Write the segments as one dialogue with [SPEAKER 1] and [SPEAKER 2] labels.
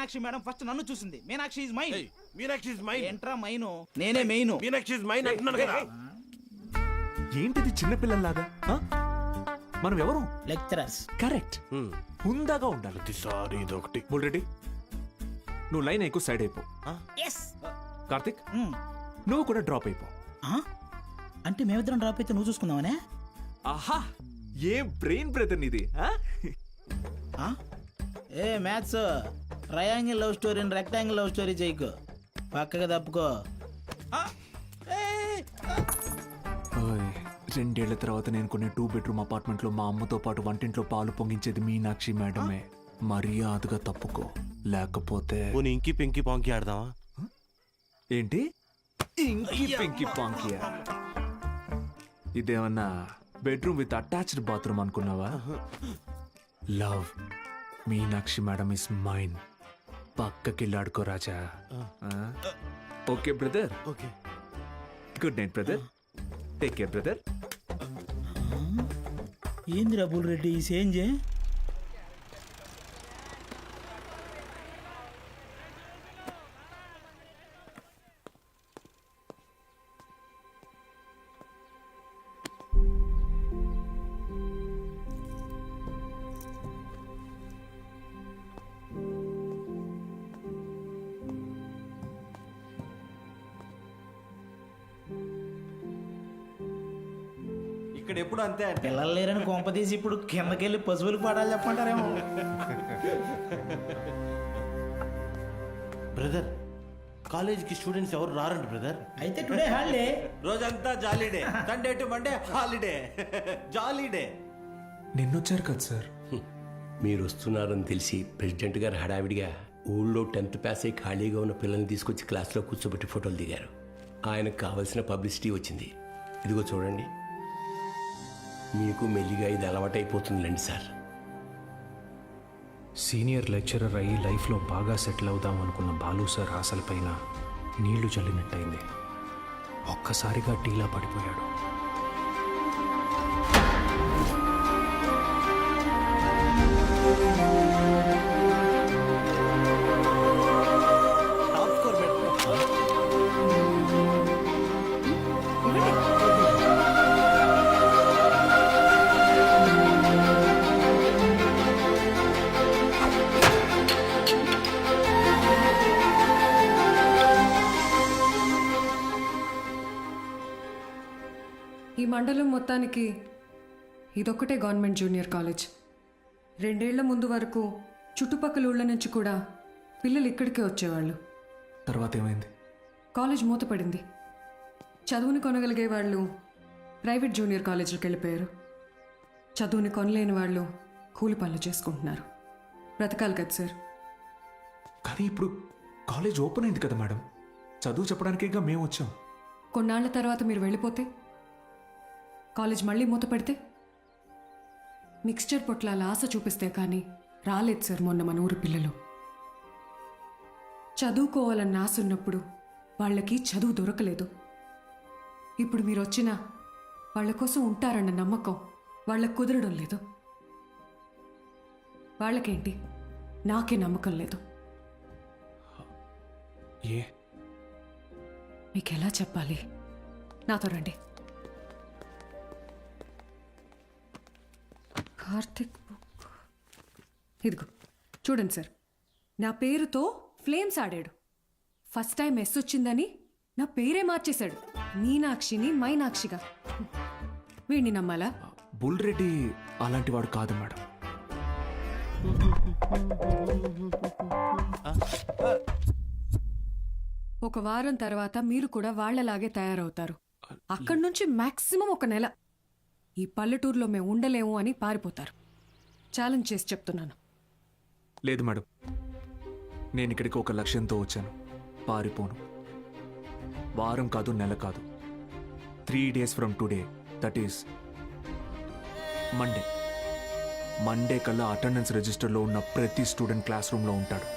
[SPEAKER 1] Meenakshi madam first నన్ను చూసింది. Meenakshi is mine.
[SPEAKER 2] Meenakshi is mine.
[SPEAKER 1] ఏంట్రా మైను? నేనే మెయిన్.
[SPEAKER 2] మీనాక్షి ఇస్ మైన్ అంటున్నాను కదా.
[SPEAKER 3] ఏంటిది చిన్నపిల్లల్లాగా? మనం ఎవరు?
[SPEAKER 1] లెక్చరర్స్.
[SPEAKER 3] కరెక్ట్. హుందాగా ఉండాలి.
[SPEAKER 2] ప్రతిసారి ఇదొకటి.
[SPEAKER 3] ఆల్రెడీ నువ్వు లైన్ ఎక్కువ సైడ్ అయిపో.
[SPEAKER 1] ఎస్.
[SPEAKER 3] కార్తిక్ నువ్వు కూడా డ్రాప్ అయిపో.
[SPEAKER 1] అంటే మేమిద్దరం డ్రాప్ అయితే నువ్వు చూసుకుందామనే?
[SPEAKER 3] ఆహా ఏం బ్రెయిన్ బ్రదర్ నీది.
[SPEAKER 1] ఏ మ్యాథ్స్ ట్రయాంగిల్ లవ్ స్టోరీని రెక్టాంగిల్ లవ్ స్టోరీ చేయకు, పక్కగా తప్పుకో.
[SPEAKER 3] 2 ఏళ్ల తర్వాత నేను కొన్ని 2 బెడ్రూమ్ అపార్ట్మెంట్ లో మా అమ్మతో పాటు వంటింట్లో పాలు పొంగించేది మీనాక్షి మేడమే. మర్యాదగా తప్పుకో, లేకపోతే
[SPEAKER 2] ఇంకి పెంకి పాంకి ఆడదామా?
[SPEAKER 3] ఏంటి ఇంకి పెంకి పాంకియా? ఇదేమన్నా బెడ్రూమ్ విత్ అటాచ్డ్ బాత్రూమ్ అనుకున్నావా? Love Meenakshi madam is mine. పక్కకిల్లాడుకో రాజా. Okay brother.
[SPEAKER 2] Okay.
[SPEAKER 3] Good night brother. Take care brother.
[SPEAKER 1] ఏంది రబుల్ రెడ్డి ఈ సేంజ్?
[SPEAKER 4] ఇక్కడ ఎప్పుడు అంతే అంటే
[SPEAKER 1] పిల్లలు లేరని కొంపదీసి ఇప్పుడు కిందకెళ్ళి పశువులకు పాడాలి చెప్పంటారేమో.
[SPEAKER 2] బ్రదర్ కాలేజీకి స్టూడెంట్స్ ఎవరు రారంట బ్రదర్.
[SPEAKER 1] అయితే టుడే హాలిడే.
[SPEAKER 4] రోజంతా జాలీడే. Sunday to Monday holiday. Jolly day.
[SPEAKER 3] నిన్నొచ్చారు కదా సార్.
[SPEAKER 5] మీరు వస్తున్నారని తెలిసి ప్రెసిడెంట్ గారు హడావిడిగా ఊళ్ళో 10th పాస్ అయి ఖాళీగా ఉన్న పిల్లల్ని తీసుకొచ్చి క్లాస్లో కూర్చోబెట్టి ఫోటోలు దిగారు. ఆయనకు కావాల్సిన పబ్లిసిటీ వచ్చింది. ఇదిగో చూడండి, మీకు మెల్లిగా ఇది అలవాటైపోతుందిలేండి సార్.
[SPEAKER 6] సీనియర్ లెక్చరర్ అయ్యి లైఫ్లో బాగా సెటిల్ అవుదాం అనుకున్న బాలు సార్ ఆశలపైన నీళ్లు చల్లినట్టయింది. ఒక్కసారిగా టీలా పడిపోయాడు.
[SPEAKER 7] ఈ మండలం మొత్తానికి ఇదొక్కటే గవర్నమెంట్ జూనియర్ కాలేజ్. 2 ఏళ్ల ముందు వరకు చుట్టుపక్కల ఊళ్ళ నుంచి కూడా పిల్లలు ఇక్కడికే వచ్చేవాళ్ళు.
[SPEAKER 3] తర్వాత ఏమైంది?
[SPEAKER 7] కాలేజ్ మూతపడింది. చదువుని కొనగలిగే వాళ్ళు ప్రైవేట్ జూనియర్ కాలేజీలకు వెళ్ళిపోయారు. చదువుని కొనలేని వాళ్ళు కూలి పనులు చేసుకుంటున్నారు. బ్రతకాలి కదా సార్.
[SPEAKER 3] కానీ ఇప్పుడు కాలేజ్ ఓపెన్ అయింది కదా మేడం. చదువు చెప్పడానికేగా మేము వచ్చాం.
[SPEAKER 7] కొన్నాళ్ల తర్వాత మీరు వెళ్ళిపోతే, కాలేజ్ మళ్ళీ మూతపడితే, మిక్స్చర్ పొట్లాల ఆశ చూపిస్తే కానీ రాలేదు సార్ మొన్న మన ఊరు పిల్లలు. చదువుకోవాలన్న ఆశ ఉన్నప్పుడు వాళ్ళకి చదువు దొరకలేదు. ఇప్పుడు మీరు వచ్చినా వాళ్ళ కోసం ఉంటారన్న నమ్మకం వాళ్ళకు కుదరడం లేదు. వాళ్ళకేంటి, నాకే నమ్మకం లేదు.
[SPEAKER 3] ఏ
[SPEAKER 7] మీకు ఎలా చెప్పాలి? నాతో రండి. కార్తిక్ బుక్ ఇదిగో చూడండి సార్. నా పేరుతో ఫ్లేమ్స్ ఆడాడు. ఫస్ట్ టైం ఎస్ వచ్చిందని నా పేరే మార్చేశాడు. మీనాక్షిని మైనాక్షిగా. వీడిని నమ్మాలా?
[SPEAKER 3] బుల్ రెడ్డి అలాంటి వాడు కాదు మేడం.
[SPEAKER 7] ఒక వారం తర్వాత మీరు కూడా వాళ్లలాగే తయారవుతారు. అక్కడి నుంచి మాక్సిమం 1 నెల ఈ పల్లెటూరులో మేము ఉండలేము అని పారిపోతారు. ఛాలెంజ్ చేసి చెప్తున్నాను.
[SPEAKER 3] లేదు మేడం, నేను ఇక్కడికి ఒక లక్ష్యంతో వచ్చాను. పారిపోను. వారం కాదు, నెల కాదు, 3 days from today, that is Monday కల్లా అటెండెన్స్ రిజిస్టర్లో ఉన్న ప్రతి స్టూడెంట్ క్లాస్ రూమ్లో ఉంటాడు.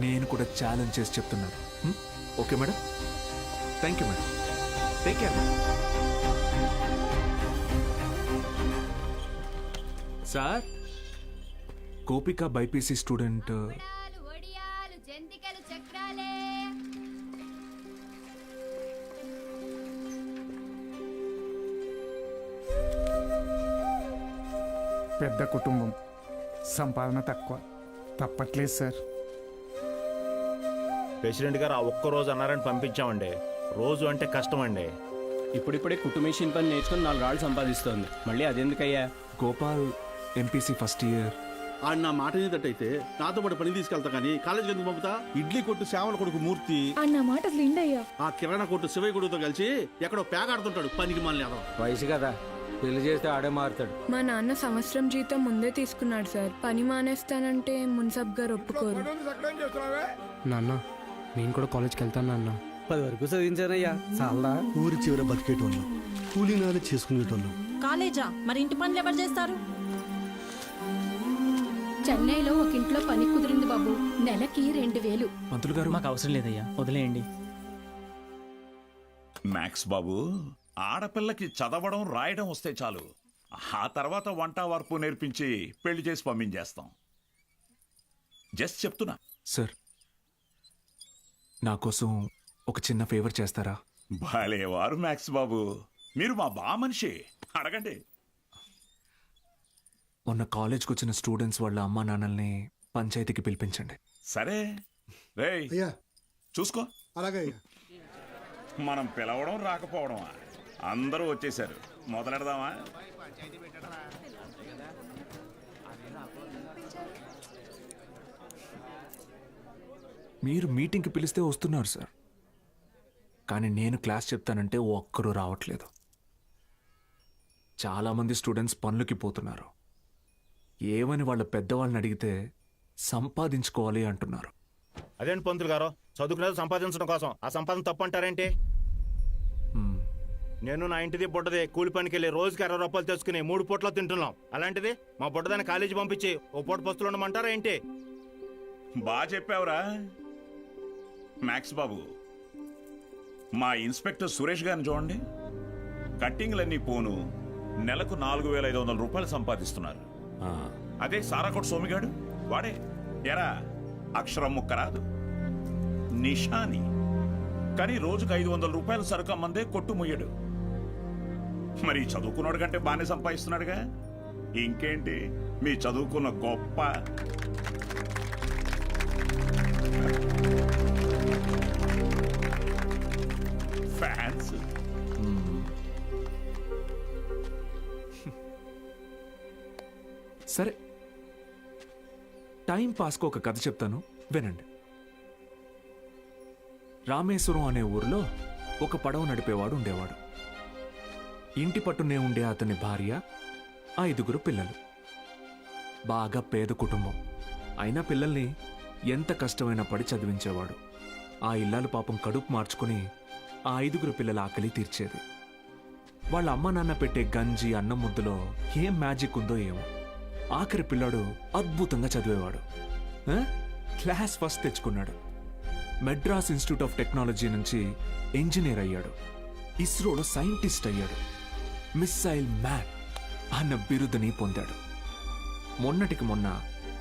[SPEAKER 3] నేను కూడా ఛాలెంజ్ చేసి చెప్తున్నాను. Okay madam? Thank you madam. Take care. Sir Gopika BiPC student
[SPEAKER 8] వడాలు, ఒడియాలు, జంతికలు, చక్రాలే.
[SPEAKER 9] పెద్ద కుటుంబం, సంపాదన తక్కువ, తప్పట్లేదు సార్.
[SPEAKER 10] ప్రెసిడెంట్ గారు ఆ ఒక్క రోజు అన్నారని పంపించామండి. రోజు అంటే కష్టం అండి.
[SPEAKER 11] ఇప్పుడిప్పుడే కుట్టు మెషిన్ పని నేర్చుకుని 4 రాళ్ళు సంపాదిస్తోంది. మళ్ళీ అదెందుకయ్యా?
[SPEAKER 3] Gopal MPC first year.
[SPEAKER 12] ఆడు నా మాట నీదట్టయితే నాతో పాటు పని తీసుకెళ్తా కానీ కాలేజీకి ఎందుకు పంపుతా? ఇడ్లీ కొట్టు శ్యామల కొడుకు మూర్తి,
[SPEAKER 8] అన్న మాట అసలు ఇండయ్యా.
[SPEAKER 12] ఆ కిరాణా కొట్టు శివయ్య కొడుకుతో కలిసి ఎక్కడో పేకాడుతుంటాడు. పనికి మళ్ళీ
[SPEAKER 11] వయసు కదా, పెళ్లి చేస్తే ఆడే మారుతాడు.
[SPEAKER 8] మా నాన్న సంవత్సరం జీతం ముందే తీసుకున్నాడు సార్. పని మానేస్తానంటే మున్సబ్ గారు ఒప్పుకోరు.
[SPEAKER 6] నాన్న నేను కూడా కాలేజ్కి వెళ్తాను నాన్న.
[SPEAKER 11] 10 వరకు చదివించానయ్యా.
[SPEAKER 9] చాలా
[SPEAKER 12] ఊరి చివర బతికేటోళ్ళు, కూలీనాలు చేసుకునేటోళ్ళు.
[SPEAKER 8] కాలేజా మరి ఇంటి పనులు ఎవరు చేస్తారు? చెన్నైలో ఒక ఇంట్లో పని కుదిరింది బాబు, నెలకి 2000.
[SPEAKER 3] మంత్రులు గారు
[SPEAKER 11] మాకు అవసరం లేదయ్యా, వదిలేయండి.
[SPEAKER 10] మ్యాక్స్ బాబు, ఆడపిల్లకి చదవడం రాయడం వస్తే చాలు. ఆ తర్వాత వంట వార్పు నేర్పించి పెళ్లి చేసి పంపించేస్తాం. జస్ట్ చెప్తున్నా.
[SPEAKER 3] సార్, నా కోసం ఒక చిన్న ఫేవర్ చేస్తారా?
[SPEAKER 10] భలేవారు మ్యాక్స్ బాబు, మీరు మా బా మనిషి, అడగండి.
[SPEAKER 3] మొన్న కాలేజ్కి వచ్చిన స్టూడెంట్స్ వాళ్ళ అమ్మా నాన్నల్ని పంచాయతీకి పిలిపించండి.
[SPEAKER 10] సరే రేయ్, చూసుకో.
[SPEAKER 12] అలాగే
[SPEAKER 10] మనం పిలవడం రాకపోవడమా? అందరూ వచ్చేసారు, మొదలెడదామా?
[SPEAKER 3] మీరు మీటింగ్కి పిలిస్తే వస్తున్నారు సార్, కానీ నేను క్లాస్ చెప్తానంటే ఒక్కరూ రావట్లేదు. చాలామంది స్టూడెంట్స్ పనులకి పోతున్నారు. ఏమని వాళ్ళ పెద్దవాళ్ళని అడిగితే సంపాదించుకోవాలి అంటున్నారు.
[SPEAKER 10] అదేంటి పంతులు గారు, చదువుకునేది సంపాదించడం కోసం, ఆ సంపాదన తప్పు అంటారేంటి? నేను నా ఇంటిది బుడ్డది కూలి పనికి వెళ్ళి రోజుకి 60 రూపాయలు తెచ్చుకుని 3 పూట్ల తింటున్నాం. అలాంటిది మా బుడ్డదాన్ని కాలేజీ పంపించి ఓ పూట పస్తులు ఉండమంటారా ఏంటి? బాగా చెప్పావురా మ్యాక్స్ బాబు. మా ఇన్స్పెక్టర్ సురేష్ గారిని చూడండి, కట్టింగ్లన్నీ పోను నెలకు 4500 రూపాయలు సంపాదిస్తున్నారు. అదే సారాకోట్ సోమిగాడు, వాడే ఎరా అక్షరం ముక్క రాదు, నిషాని, కానీ రోజుకు 500 రూపాయలు సరుకు అమ్మందే కొట్టు ముయ్యడు. మరి చదువుకున్నాడు కంటే బాగానే సంపాదిస్తున్నాడుగా. ఇంకేంటి మీ చదువుకున్న గొప్ప. ఫ్యాన్స్.
[SPEAKER 3] సరే, టైం పాస్కు ఒక కథ చెప్తాను, వినండి. రామేశ్వరం అనే ఊరిలో ఒక పడవ నడిపేవాడు ఉండేవాడు. ఇంటి పట్టునే ఉండే అతని భార్య, 5 పిల్లలు. బాగా పేద కుటుంబం అయినా పిల్లల్ని ఎంత కష్టమైనా పడి చదివించేవాడు. ఆ ఇల్లాలు పాపం కడుపు మార్చుకుని ఆ 5 పిల్లల ఆకలి తీర్చేది. వాళ్ళ అమ్మ నాన్న పెట్టే గంజి అన్నం ముద్దలో ఏం మ్యాజిక్ ఉందో ఏమో, ఆఖరి పిల్లాడు అద్భుతంగా చదివేవాడు. క్లాస్ ఫస్ట్ తెచ్చుకున్నాడు. మెడ్రాస్ ఇన్స్టిట్యూట్ ఆఫ్ టెక్నాలజీ నుంచి ఇంజనీర్ అయ్యాడు. ఇస్రోలో సైంటిస్ట్ అయ్యాడు. మిస్సైల్ మ్యాన్ అన్న బిరుదుని పొందాడు. మొన్నటికి మొన్న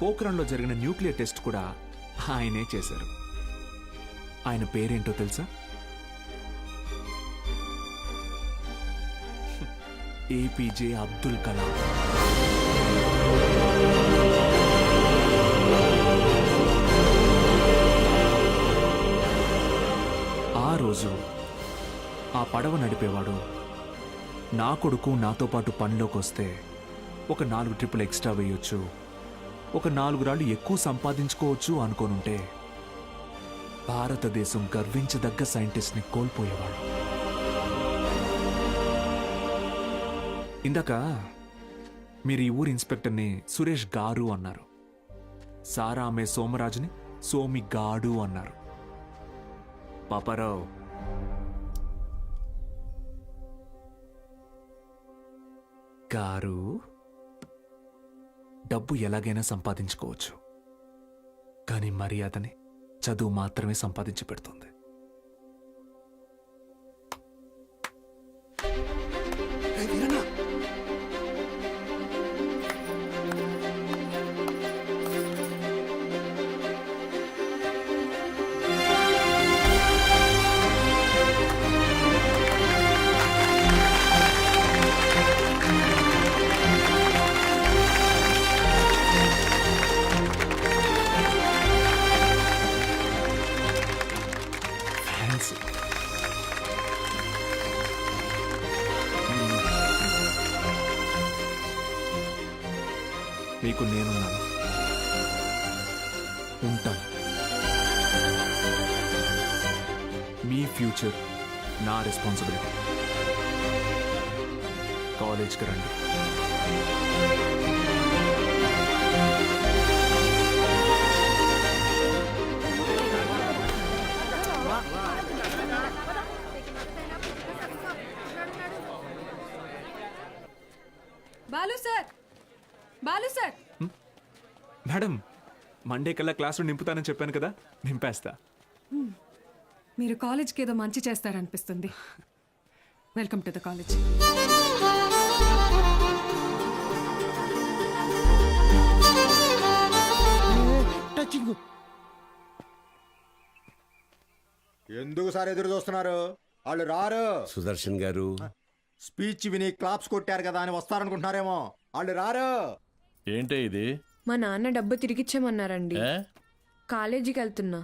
[SPEAKER 3] పోఖ్రాన్లో జరిగిన న్యూక్లియర్ టెస్ట్ కూడా ఆయనే చేశారు. ఆయన పేరేంటో తెలుసా? ఏపీజే అబ్దుల్ కలాం. ఆ రోజు ఆ పడవ నడిపేవాడు, నా కొడుకు నాతో పాటు పనిలోకి వస్తే ఒక 4 ట్రిప్పులు ఎక్స్ట్రా వేయొచ్చు, ఒక 4 రాళ్ళు ఎక్కువ సంపాదించుకోవచ్చు అనుకోనుంటే భారతదేశం గర్వించదగ్గ సైంటిస్ట్ని కోల్పోయేవాడు. ఇందాక మీరు ఈ ఊరి ఇన్స్పెక్టర్ని సురేష్ గారు అన్నారు. సారా ఆమె సోమరాజుని సోమి గాడు అన్నారు. పాపారావు, గారు, డబ్బు ఎలాగైనా సంపాదించుకోవచ్చు, కానీ మర్యాదని చదువు మాత్రమే సంపాదించి పెడుతుంది. మీకు నేనున్నాను, ఉంటాను. మీ ఫ్యూచర్ నా రెస్పాన్సిబిలిటీ. కాలేజ్కి రండి.
[SPEAKER 7] Balu sir, Balu sir,
[SPEAKER 3] madam, Monday కల్లా క్లాసులు నింపుతానని చెప్పాను కదా, నింపేస్తా.
[SPEAKER 7] మీరు కాలేజ్కి ఏదో మంచి చేస్తారనిపిస్తుంది. Welcome to the college.
[SPEAKER 2] Touching.
[SPEAKER 13] ఎందుకు సార్ ఎదురు చూస్తున్నారు? వాళ్ళు రారు.
[SPEAKER 5] సుదర్శన్ గారు,
[SPEAKER 13] స్పీచ్ విని క్లాప్స్ కొట్టారు కదా అని వస్తారనుకుంటున్నారేమో. వాళ్ళు రారు.
[SPEAKER 12] ఏంటే ఇది?
[SPEAKER 8] మా నాన్న డబ్బు తిరిగిచ్చేమన్నారండి. కాలేజీకి వెళ్తున్నా.